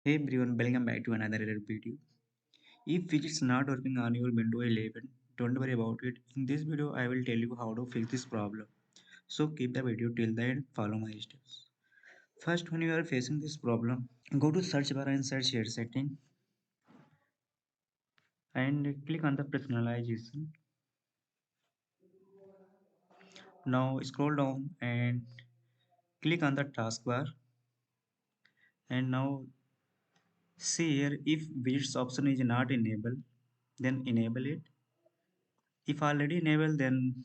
Hey everyone, welcome back to another video. If widgets not working on your Windows 11, don't worry about it. In this video, I will tell you how to fix this problem. So keep the video till the end, follow my steps. First, when you are facing this problem, go to search bar and search here setting and click on the personalization. Now scroll down and click on the taskbar and now see here if widgets option is not enabled, then enable it. If already enabled, then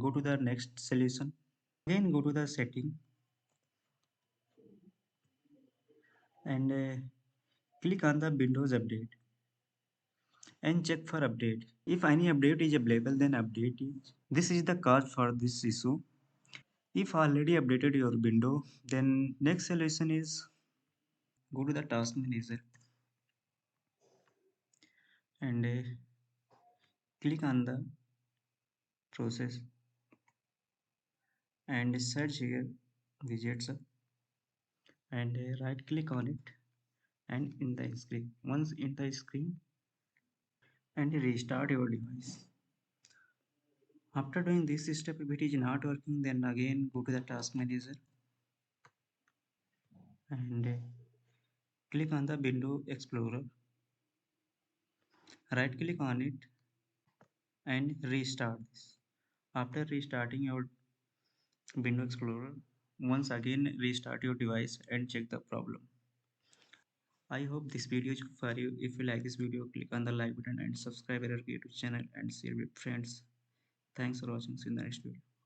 go to the next solution. Again go to the setting and click on the Windows update and check for update. If any update is available, then update it. This is the cause for this issue. If already updated your window, then next solution is go to the task manager and click on the process and search here widgets and right click on it and in the screen. Once in the screen and restart your device. After doing this step, if it is not working, then again go to the task manager and click on the window explorer, right click on it and restart this. After restarting your window explorer, once again restart your device and check the problem. I hope this video is good for you. If you like this video, click on the like button and subscribe our YouTube channel and share with friends. Thanks for watching. See you in the next video.